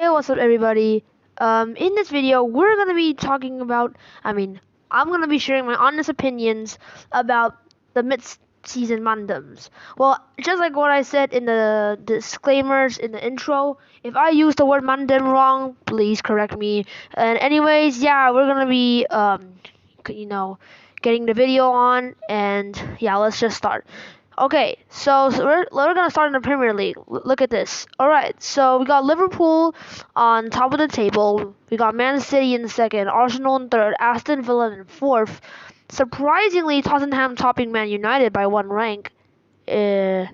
Hey, what's up, everybody? In this video, we're gonna be talking about. I'm gonna be sharing my honest opinions about the mid-season mandoms. Well, just like what I said in the disclaimers in the intro, if I use the word mandem wrong, please correct me. And anyways, yeah, we're gonna be you know, getting the video on, and yeah, let's just start. Okay, so we're gonna start in the Premier League. Look at this. All right, so we got Liverpool on top of the table. We got Man City in second, Arsenal in third, Aston Villa in fourth. Surprisingly, Tottenham topping Man United by one rank, uh,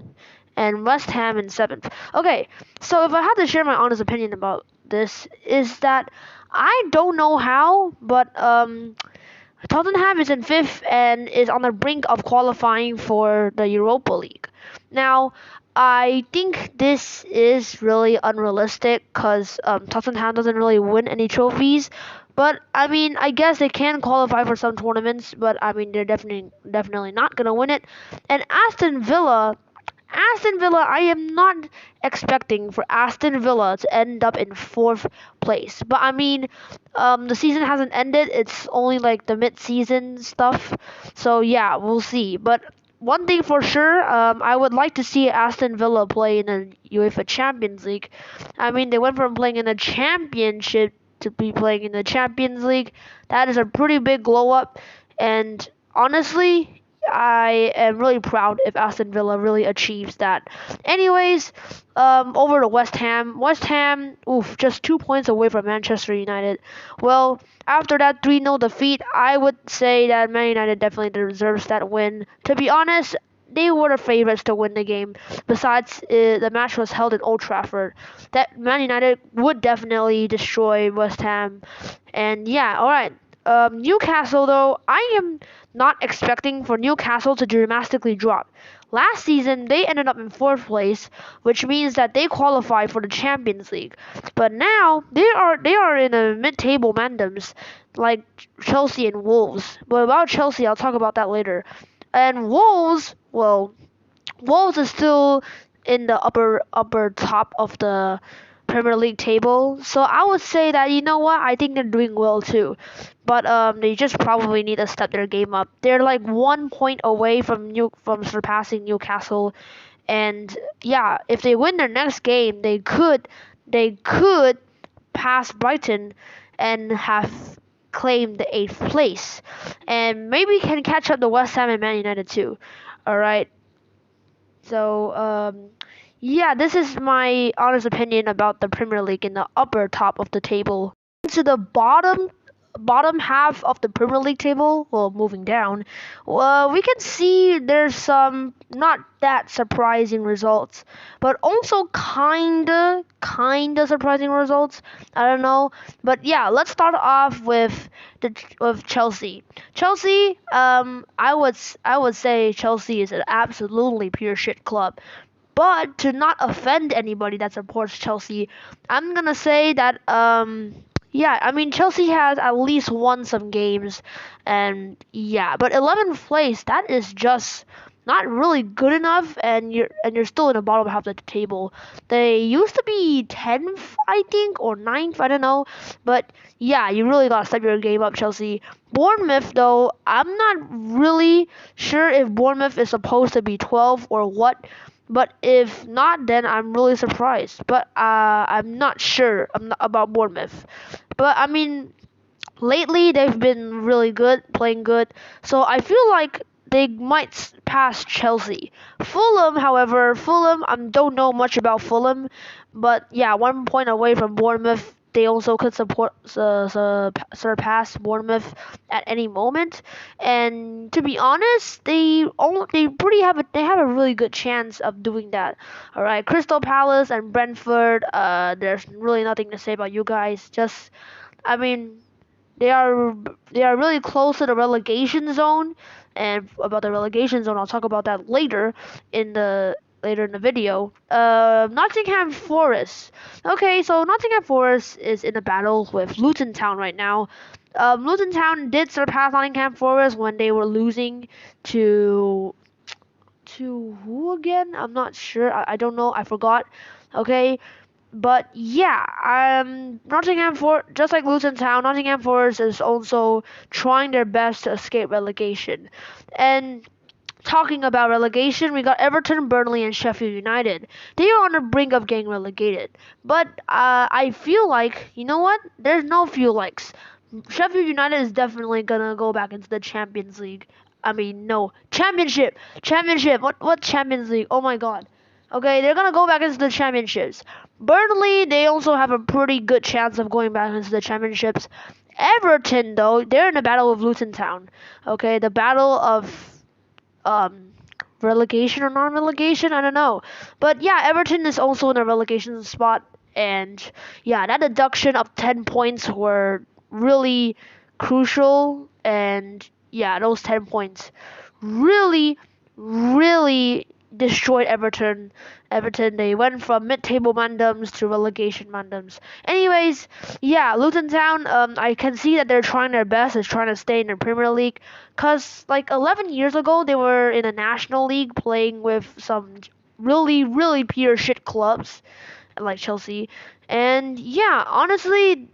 and West Ham in seventh. Okay, so if I had to share my honest opinion about this, is that I don't know how, but Tottenham is in fifth and is on the brink of qualifying for the Europa League. Now, I think this is really unrealistic because Tottenham doesn't really win any trophies. But I guess they can qualify for some tournaments, but they're definitely not gonna win it. And Aston Villa, I am not expecting for Aston Villa to end up in fourth place. But the season hasn't ended. It's only like the mid-season stuff. So yeah, we'll see. But one thing for sure, I would like to see Aston Villa play in the UEFA Champions League. They went from playing in the Championship to be playing in the Champions League. That is a pretty big glow up. And honestly, I am really proud if Aston Villa really achieves that. Anyways, over to West Ham. West Ham, just 2 points away from Manchester United. Well, after that 3-0 defeat, I would say that Man United definitely deserves that win. To be honest, they were the favorites to win the game. Besides, the match was held in Old Trafford. That Man United would definitely destroy West Ham. And yeah, all right. Newcastle, though, I am not expecting for Newcastle to dramatically drop. Last season, they ended up in fourth place, which means that they qualify for the Champions League. But now they are in a mid-table mandoms like Chelsea and Wolves. But about Chelsea, I'll talk about that later. And Wolves, well, Wolves is still in the upper top of the Premier League table. So I would say that, you know what, I think they're doing well too. But they just probably need to step their game up. They're like 1 point away from surpassing Newcastle. And yeah, if they win their next game, they could pass Brighton and have claimed the 8th place. And maybe can catch up to West Ham and Man United too. Alright. So, yeah, this is my honest opinion about the Premier League in the upper top of the table. To the bottom half of the Premier League table, well, moving down, we can see there's some not that surprising results, but also kinda surprising results. I don't know, but yeah, let's start off with Chelsea. Chelsea, I would say Chelsea is an absolutely pure shit club. But to not offend anybody that supports Chelsea, I'm gonna say that yeah, Chelsea has at least won some games, and yeah, but 11th place, that is just not really good enough, and you're still in the bottom half of the table. They used to be 10th, I think, or ninth, I don't know, but yeah, you really gotta step your game up, Chelsea. Bournemouth, though, I'm not really sure if Bournemouth is supposed to be 12 or what. But if not, then I'm really surprised. But I'm not sure about Bournemouth. But lately they've been really good, playing good. So I feel like they might pass Chelsea. Fulham, however, I don't know much about Fulham, but yeah, 1 point away from Bournemouth. They also could surpass Bournemouth at any moment. And to be honest, they have a really good chance of doing that. All right, Crystal Palace and Brentford. There's really nothing to say about you guys. Just, I mean, they are really close to the relegation zone, and about the relegation zone, I'll talk about that later in the video. Nottingham Forest. Okay, so Nottingham Forest is in a battle with Luton Town right now. Luton Town did surpass Nottingham Forest when they were losing to who again? I'm not sure. I don't know. I forgot. Okay, But yeah, Nottingham For just like Luton Town, Nottingham Forest is also trying their best to escape relegation. And talking about relegation, we got Everton, Burnley, and Sheffield United. They are on the brink of getting relegated. But I feel like, you know what? There's no feel likes. Sheffield United is definitely gonna go back into the Champions League. I mean, no, Championship, Championship. What Champions League? Oh my God. Okay, they're gonna go back into the championships. Burnley, they also have a pretty good chance of going back into the championships. Everton, though, they're in a battle with Luton Town. Okay, the battle of um relegation or non-relegation, I don't know. But yeah, Everton is also in a relegation spot, and yeah, that deduction of 10 points were really crucial. And yeah, those 10 points really, really destroyed Everton. They went from mid-table Mandums to relegation Mandums. Anyways, yeah, Luton Town. I can see that they're trying their best. They're trying to stay in the Premier League. Cause like 11 years ago, they were in a National League playing with some really, really pure shit clubs like Chelsea. And yeah, honestly,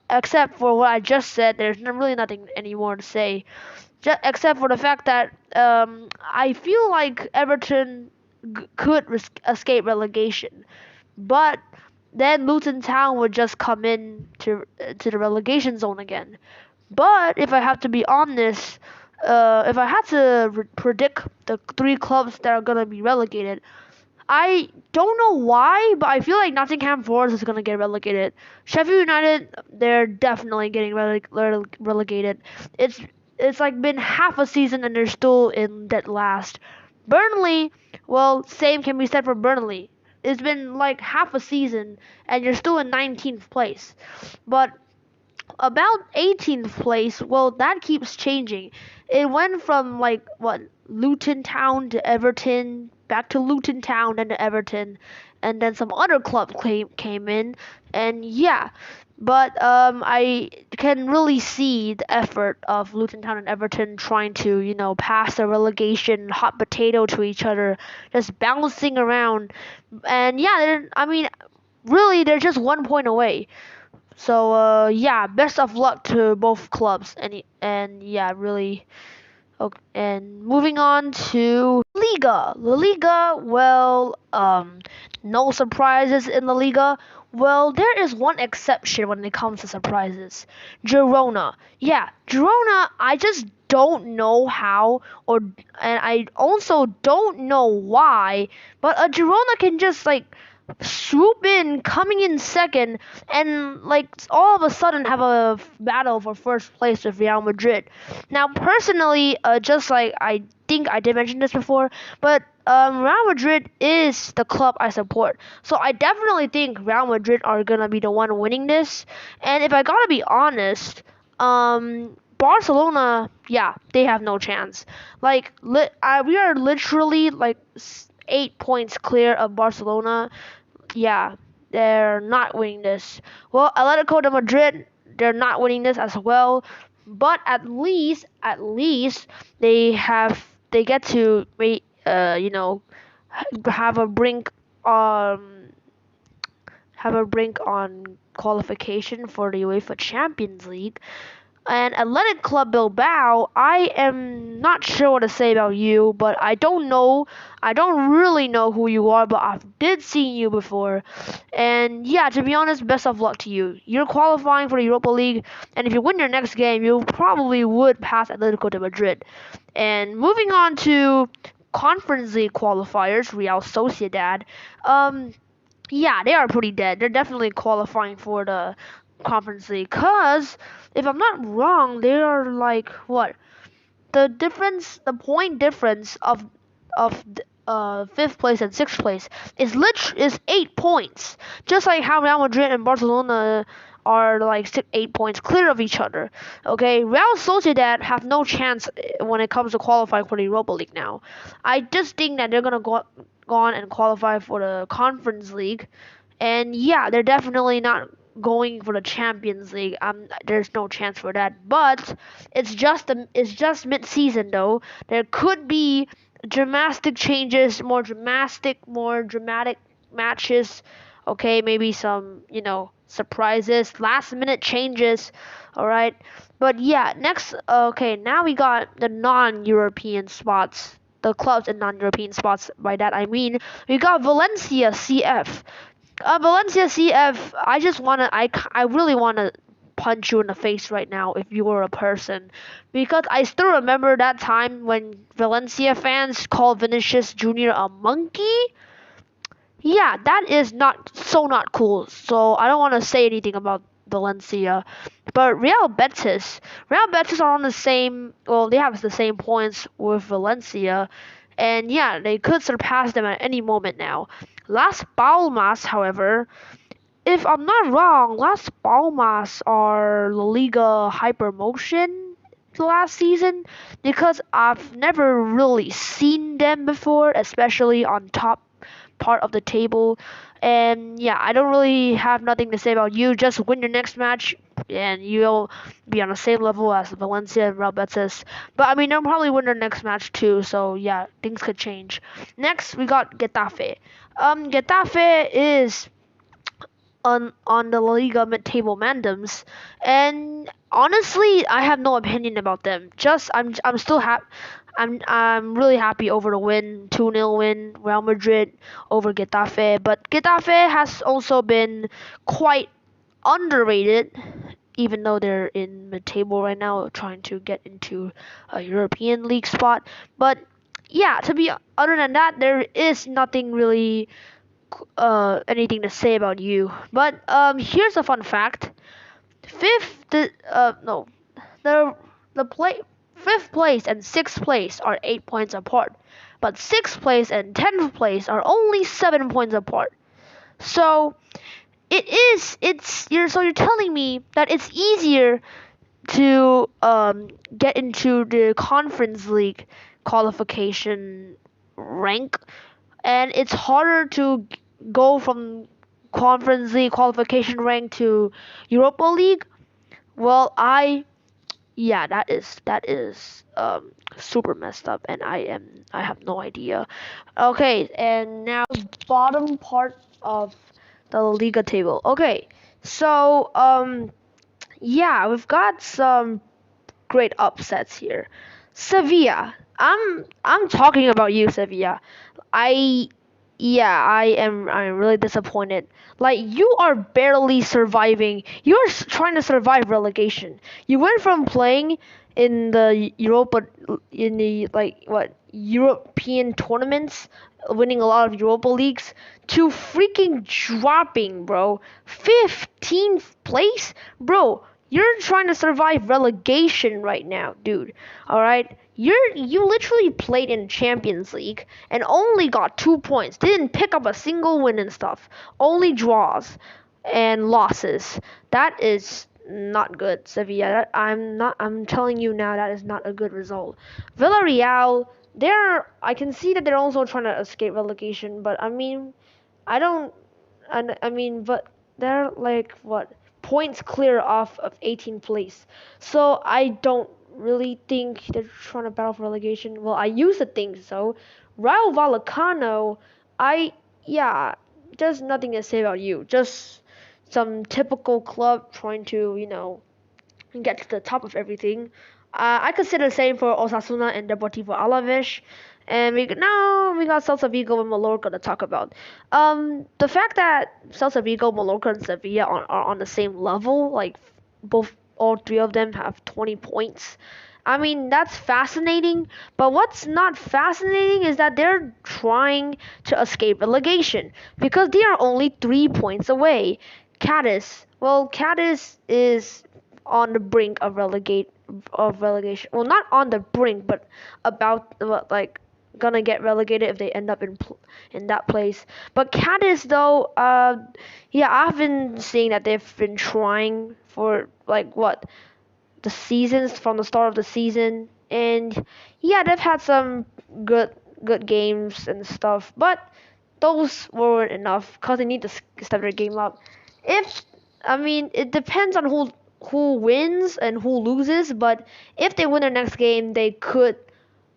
except for what I just said, there's really nothing anymore to say. Except for the fact that I feel like Everton could escape relegation, but then Luton Town would just come in to the relegation zone again. But if I have to be honest, if I had to predict the three clubs that are gonna be relegated, I don't know why, but I feel like Nottingham Forest is gonna get relegated. Sheffield United, they're definitely getting relegated. It's like been half a season and they're still in dead last. Burnley, well, same can be said for Burnley. It's been like half a season and you're still in 19th place. But about 18th place, well, that keeps changing. It went from like what, Luton Town to Everton, back to Luton Town and to Everton, and then some other club came in, and yeah. But I can really see the effort of Luton Town and Everton trying to, pass the relegation hot potato to each other, just bouncing around. And yeah, I mean, really, they're just 1 point away. So yeah, best of luck to both clubs, and yeah, really. Okay, and moving on to Liga. La Liga, well, no surprises in La Liga. Well, there is one exception when it comes to surprises. Girona. Yeah, Girona, I just don't know how, and I also don't know why, but a Girona can just like swoop in, coming in second, and like all of a sudden have a battle for first place with Real Madrid. Now, personally, just like I think I did mention this before, but Real Madrid is the club I support, so I definitely think Real Madrid are gonna be the one winning this. And if I gotta be honest, Barcelona, yeah, they have no chance. Like, we are literally like 8 points clear of Barcelona. Yeah, they're not winning this. Well, Atletico de Madrid, they're not winning this as well. But at least they get to have a brink um have a brink on qualification for the UEFA Champions League. And Athletic Club Bilbao, I am not sure what to say about you, but I don't know. I don't really know who you are, but I did see you before. And yeah, to be honest, best of luck to you. You're qualifying for the Europa League, and if you win your next game, you probably would pass Atletico de Madrid. And moving on to Conference League qualifiers, Real Sociedad. Yeah, they are pretty dead. They're definitely qualifying for the Conference League. Cause if I'm not wrong, they are like what, the point difference of fifth place and sixth place is 8 points. Just like how Real Madrid and Barcelona are like 8 points clear of each other. Okay, Real Sociedad have no chance when it comes to qualifying for the Europa League now. I just think that they're gonna go on and qualify for the Conference League, and yeah, they're definitely not going for the Champions League. There's no chance for that. But it's just mid-season though. There could be dramatic changes, more dramatic matches Okay, maybe some, surprises, last minute changes. All right. But yeah, next, okay, now we got the non-European spots. The clubs in non-European spots. By that I mean we got Valencia CF. Valencia CF. I really wanna punch you in the face right now if you were a person, because I still remember that time when Valencia fans called Vinicius Jr. a monkey. Yeah, that is not cool. So I don't want to say anything about Valencia, but Real Betis are on the same. Well, they have the same points with Valencia, and yeah, they could surpass them at any moment now. Las Palmas, however, if I'm not wrong, Las Palmas are La Liga Hypermotion last season, because I've never really seen them before, especially on top part of the table. And yeah, I don't really have nothing to say about you. Just win your next match, and you'll be on the same level as Valencia and Real Betis. But I mean, they'll probably win their next match too. So yeah, things could change. Next, we got Getafe. Getafe is on the La Liga mid-table mandoms, and honestly, I have no opinion about them. Just I'm still happy. I'm really happy over the win, 2-0 win, Real Madrid over Getafe. But Getafe has also been quite underrated, even though they're in mid-table right now, trying to get into a European League spot. But yeah, to be other than that, there is nothing really anything to say about you. But here's a fun fact. Fifth the no the the play fifth place and sixth place are 8 points apart. But sixth place and 10th place are only 7 points apart. So you're telling me that it's easier to get into the conference league qualification rank, and it's harder to go from Conference League qualification rank to Europa League. Well, yeah, that is super messed up, and I have no idea. Okay, and now bottom part of the Liga table. Okay, so yeah, we've got some great upsets here. Sevilla. I'm talking about you, Sevilla. I yeah, I'm really disappointed. Like, you are barely surviving. You're trying to survive relegation. You went from playing in the European tournaments, winning a lot of Europa leagues, to freaking dropping, bro. 15th place? Bro, you're trying to survive relegation right now, dude. All right? You literally played in Champions League and only got 2 points. Didn't pick up a single win and stuff. Only draws and losses. That is not good, Sevilla. I'm telling you now, that is not a good result. Villarreal, I can see that they're also trying to escape relegation, but I mean, I don't but they're like what, points clear off of 18th place. So I don't really think they're trying to battle for relegation. Well, I used to think so. Rayo Vallecano, I yeah, there's nothing to say about you. Just some typical club trying to, get to the top of everything. I could say the same for Osasuna and Deportivo Alaves. And now we got Celta Vigo and Mallorca to talk about. The fact that Celta Vigo, Mallorca, and Sevilla are on the same level, like all three of them have 20 points. I mean, that's fascinating, but what's not fascinating is that they're trying to escape relegation because they are only 3 points away. Cadiz is on the brink of relegation. Well, not on the brink, but about like gonna get relegated if they end up in that place. But Cadiz though, yeah, I've been seeing that they've been trying for like what, the seasons from the start of the season, and yeah, they've had some good games and stuff, but those weren't enough because they need to step their game up. If I mean, it depends on who wins and who loses, but if they win their next game, they could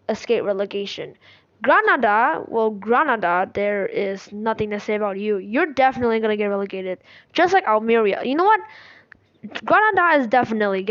escape relegation. Granada, there is nothing to say about you. You're definitely gonna get relegated, just like Almeria. You know what? Granada is definitely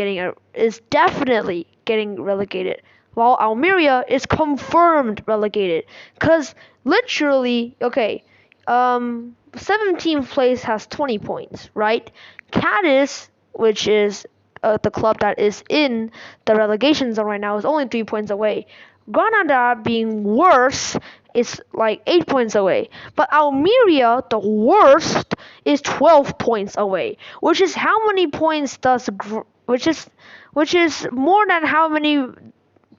getting relegated, while Almeria is confirmed relegated. Cause literally, okay, 17th place has 20 points, right? Cadiz, which is the club that is in the relegation zone right now, is only 3 points away. Granada being worse is like 8 points away, but Almeria, the worst, is 12 points away, which is how many points does which is more than how many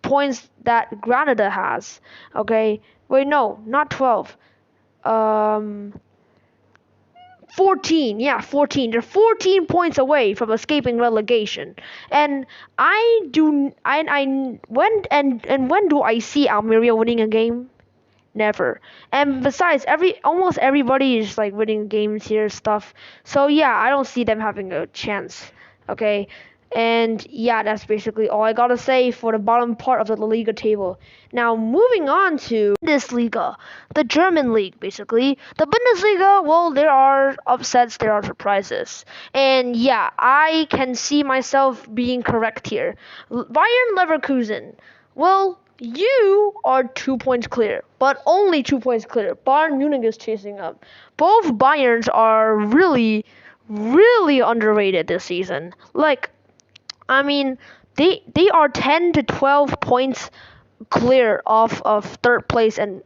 points that Granada has. Okay, wait, no, not 12. Um, 14, yeah, 14. They're 14 points away from escaping relegation. And when do I see Almeria winning a game? Never. And besides, almost everybody is like winning games here stuff. So yeah, I don't see them having a chance. Okay. And yeah, that's basically all I gotta say for the bottom part of the La Liga table. Now moving on to Bundesliga, the German league basically. The Bundesliga, well, there are upsets, there are surprises. And yeah, I can see myself being correct here. Bayern Leverkusen. Well, you are 2 points clear, but only 2 points clear. Bayern Munich is chasing up. Both Bayerns are really, really underrated this season. Like, I mean, they are 10 to 12 points clear of third place. And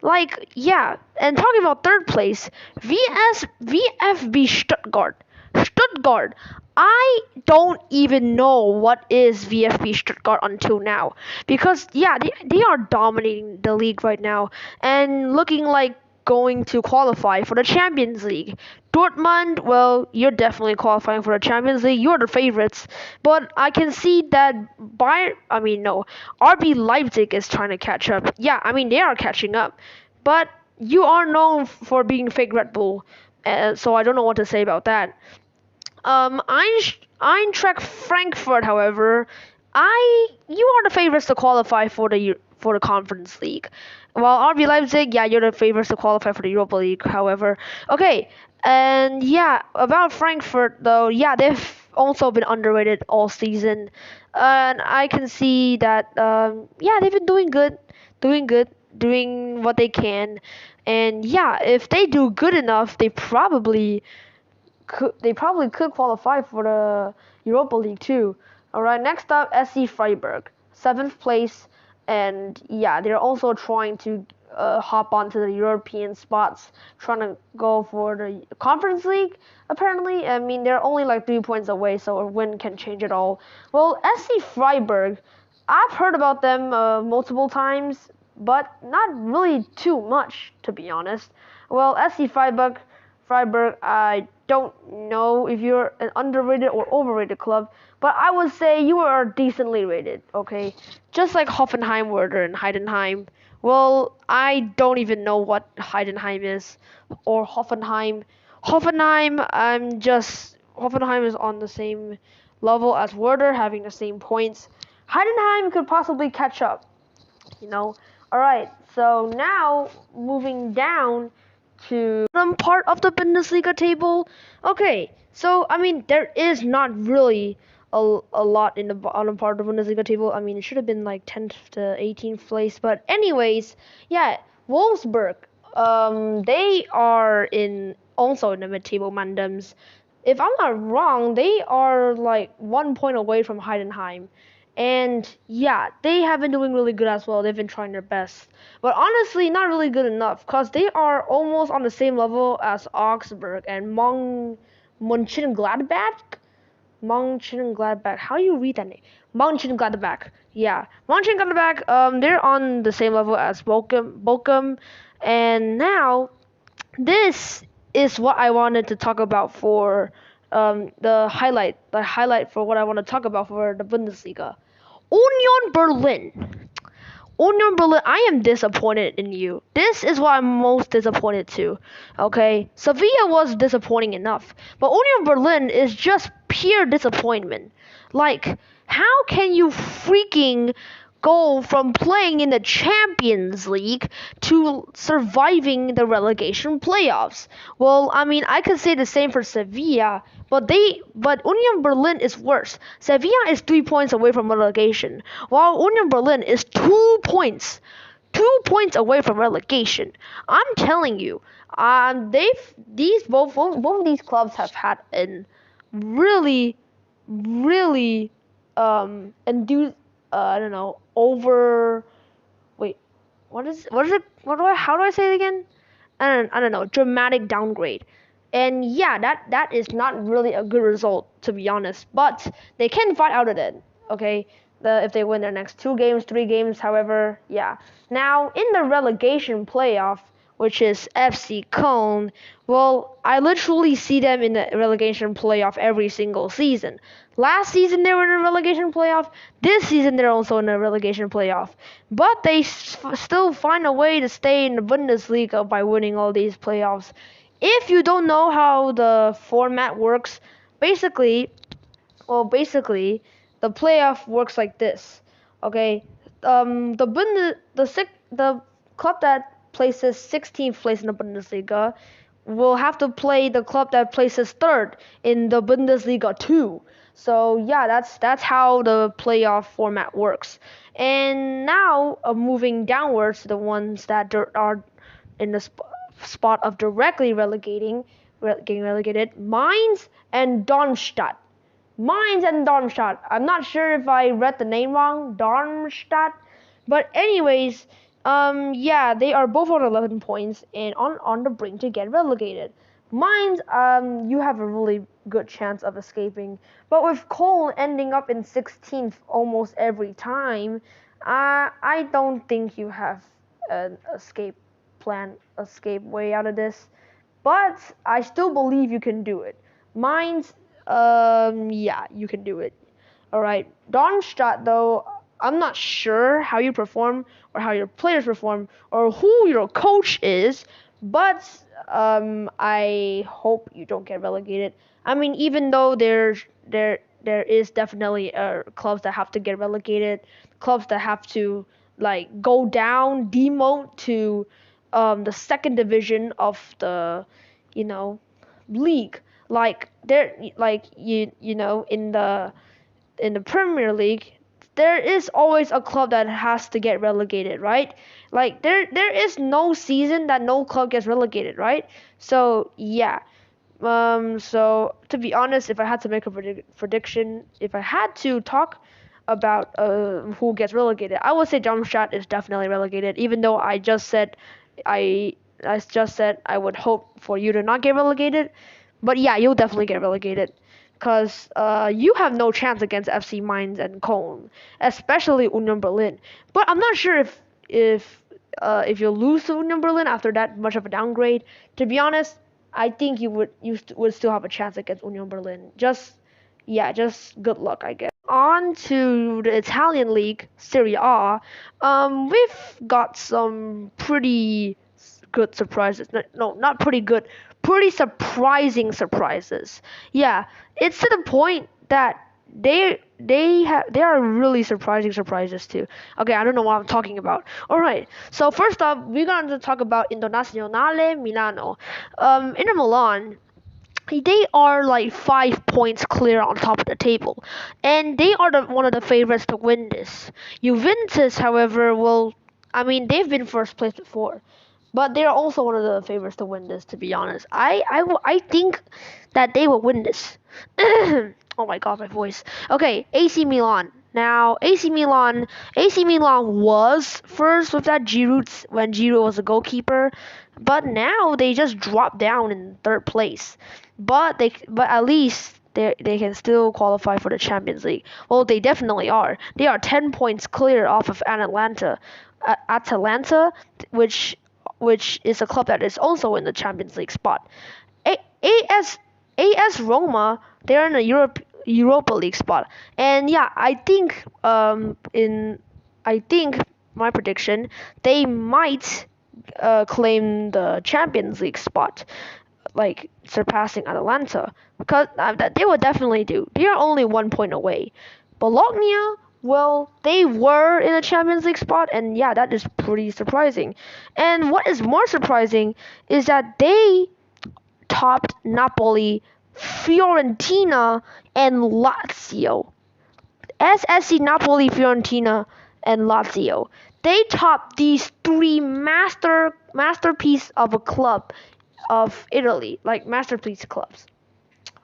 like, yeah, and talking about third place, VfB Stuttgart. Stuttgart. I don't even know what is VfB Stuttgart until now, because yeah, they are dominating the league right now and looking like going to qualify for the Champions League. Dortmund, well, you're definitely qualifying for the Champions League. You're the favorites, but I can see that RB Leipzig is trying to catch up. Yeah, I mean they are catching up, but you are known for being fake Red Bull, so I don't know what to say about that. Eintracht Frankfurt, however, you are the favorites to qualify for the Conference League. While RB Leipzig, yeah, you're the favorites to qualify for the Europa League. However, okay, and yeah, about Frankfurt though, yeah, they've also been underrated all season, and I can see that yeah, they've been doing good, doing what they can, and yeah, if they do good enough, they probably could qualify for the Europa League too. All right, next up, SC Freiburg, 7th place, and yeah, they're also trying to hop onto the European spots, trying to go for the Conference League. Apparently, I mean they're only like 3 points away, so a win can change it all. Well, SC Freiburg, I've heard about them multiple times, but not really too much, to be honest. Well, SC Freiburg, I don't know if you're an underrated or overrated club, but I would say you are decently rated, okay? Just like Hoffenheim, Werder, and Heidenheim. Well, I don't even know what Heidenheim is, or Hoffenheim. Hoffenheim is on the same level as Werder, having the same points. Heidenheim could possibly catch up, you know? Alright, so now moving down to some part of the Bundesliga table. Okay, so I mean there is not really a lot in the bottom part of the Bundesliga table. I mean it should have been like 10th to 18th place, but anyways, yeah, Wolfsburg. They are also in the mid-table Mandems. If I'm not wrong, they are like 1 point away from Heidenheim. And yeah, they have been doing really good as well. They've been trying their best. But honestly, not really good enough, because they are almost on the same level as Augsburg and Mönchengladbach. Mönchengladbach. How do you read that name? Mönchengladbach. Yeah. Mönchengladbach, they're on the same level as Bochum. And now, this is what I wanted to talk about for the highlight for what I want to talk about for the Bundesliga. Union Berlin. Union Berlin, I am disappointed in you. This is what I'm most disappointed to. Okay? Sevilla was disappointing enough, but Union Berlin is just pure disappointment. Like, how can you freaking go from playing in the Champions League to surviving the relegation playoffs. Well, I mean, I could say the same for Sevilla, but Union Berlin is worse. Sevilla is 3 points away from relegation, while Union Berlin is 2 points away from relegation. I'm telling you, both of these clubs have had an really, really induced I don't know over wait what is it how do I say it again? I don't know, dramatic downgrade. And yeah, that is not really a good result, to be honest. But they can fight out of it, okay? If they win their next 2 games, 3 games, however, yeah. Now in the relegation playoff, which is FC Köln, well, I literally see them in the relegation playoff every single season. Last season they were in a relegation playoff. This season they're also in a relegation playoff. But they still find a way to stay in the Bundesliga by winning all these playoffs. If you don't know how the format works, basically, the playoff works like this. Okay, the club that places 16th place in the Bundesliga will have to play the club that places third in the Bundesliga 2. So yeah, that's how the playoff format works. And now moving downwards to the ones that are in the spot of directly getting relegated, Mainz and Darmstadt. Mainz and Darmstadt. I'm not sure if I read the name wrong, Darmstadt. But anyways, yeah, they are both on 11 points and on the brink to get relegated. Mainz, you have a really good chance of escaping. But with Cole ending up in 16th almost every time, I don't think you have an escape way out of this. But I still believe you can do it. Mainz, yeah, you can do it. Alright, Darmstadt though, I'm not sure how you perform or how your players perform or who your coach is, but I hope you don't get relegated. I mean, even though there is definitely clubs that have to get relegated, clubs that have to like go down, demote to the second division of the league. Like in the Premier League, there is always a club that has to get relegated, right? Like there is no season that no club gets relegated, right? So yeah. So to be honest, if I had to make a prediction, if I had to talk about who gets relegated, I would say Darmstadt is definitely relegated. Even though I just said I would hope for you to not get relegated, but yeah, you'll definitely get relegated because you have no chance against FC Mainz and Köln, especially Union Berlin. But I'm not sure if you lose to Union Berlin after that much of a downgrade. To be honest, I think you would still have a chance against Union Berlin. Just good luck, I guess. On to the Italian league, Serie A. We've got some pretty good surprises. No, not pretty good. Pretty surprising surprises. Yeah, it's to the point that they are really surprising surprises too. Okay, I don't know what I'm talking about. All right. So first up, we're going to talk about Internazionale Milano. Inter Milan, they are like 5 points clear on top of the table, and they are one of the favorites to win this. Juventus, however, I mean, they've been first place before, but they're also one of the favorites to win this. To be honest, I think that they will win this. Oh my god, my voice. Okay, AC Milan. Now, AC Milan was first with that Giroud when Giroud was a goalkeeper, but now they just dropped down in third place. But at least they can still qualify for the Champions League. Well, they definitely are. They are 10 points clear off of Atalanta, which is a club that is also in the Champions League spot. AS Roma, they're in the Europa League spot. And yeah, I think my prediction, they might claim the Champions League spot, like surpassing Atalanta, because that they will definitely do. They are only 1 point away. Bologna, Well, they were in a Champions League spot, and yeah, that is pretty surprising. And what is more surprising is that they topped Napoli, Fiorentina, and Lazio. SSC, Napoli, Fiorentina, and Lazio. They topped these three masterpiece of a club of Italy, like masterpiece clubs.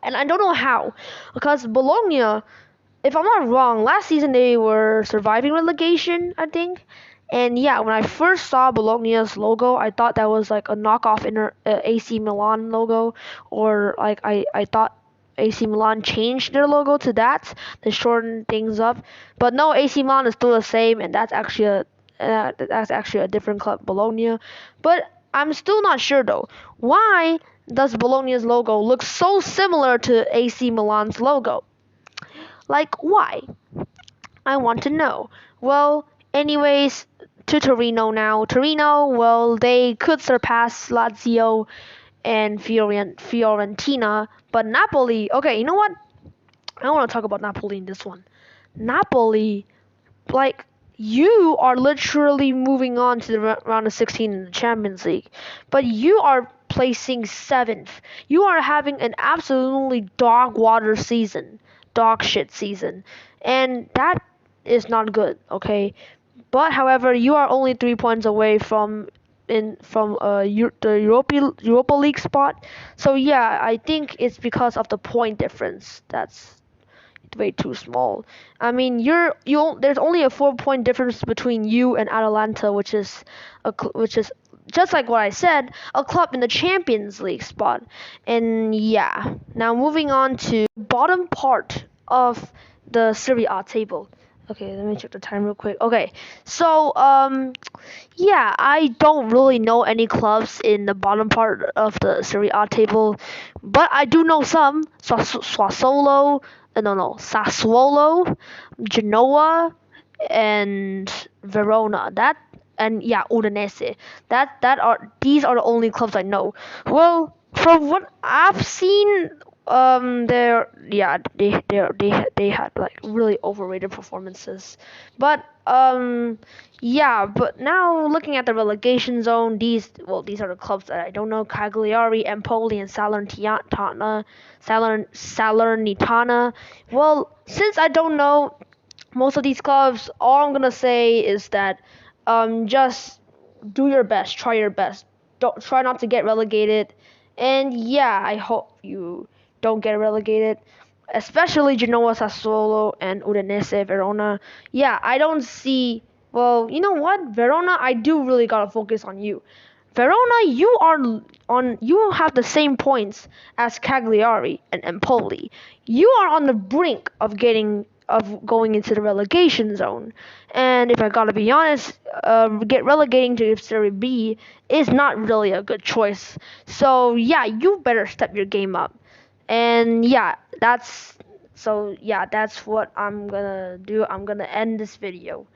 And I don't know how, because Bologna, if I'm not wrong, last season they were surviving relegation, I think. And yeah, when I first saw Bologna's logo, I thought that was like a knockoff AC Milan logo, or like I thought AC Milan changed their logo to that to shorten things up. But no, AC Milan is still the same, and that's actually a different club, Bologna. But I'm still not sure though. Why does Bologna's logo look so similar to AC Milan's logo? Like, why? I want to know. Well, anyways, to Torino now. Torino, well, they could surpass Lazio and Fiorentina, but Napoli. Okay, you know what? I don't want to talk about Napoli in this one. Napoli, like, you are literally moving on to the round of 16 in the Champions League, but you are placing seventh. You are having an absolutely dog water season, dog shit season, and that is not good. Okay, but however, you are only 3 points away from the Europa League spot. So yeah, I think it's because of the point difference. That's way too small. I mean, there's only a 4 point difference between you and Atalanta, which is just like what I said, a club in the Champions League spot. And yeah, now moving on to bottom part of the Serie A table. Okay, let me check the time real quick. Okay, so yeah, I don't really know any clubs in the bottom part of the Serie A table, but I do know some. Sassuolo, Genoa, and Verona. And yeah, Udinese. These are the only clubs I know. Well, from what I've seen, they had like really overrated performances, but yeah, but now looking at the relegation zone, these are the clubs that I don't know: Cagliari, Empoli, and Salernitana. Well, since I don't know most of these clubs, all I'm gonna say is that just do your best, try your best. Don't try not to get relegated. And yeah, I hope you don't get relegated. Especially Genoa, Sassuolo, and Udinese, Verona. Yeah, I don't see. Well, you know what, Verona, I do really gotta focus on you. Verona, you have the same points as Cagliari and Empoli. You are on the brink of going into the relegation zone. And if I gotta be honest, get relegating to Serie B is not really a good choice. So yeah, you better step your game up. And yeah, that's what I'm gonna do. I'm gonna end this video.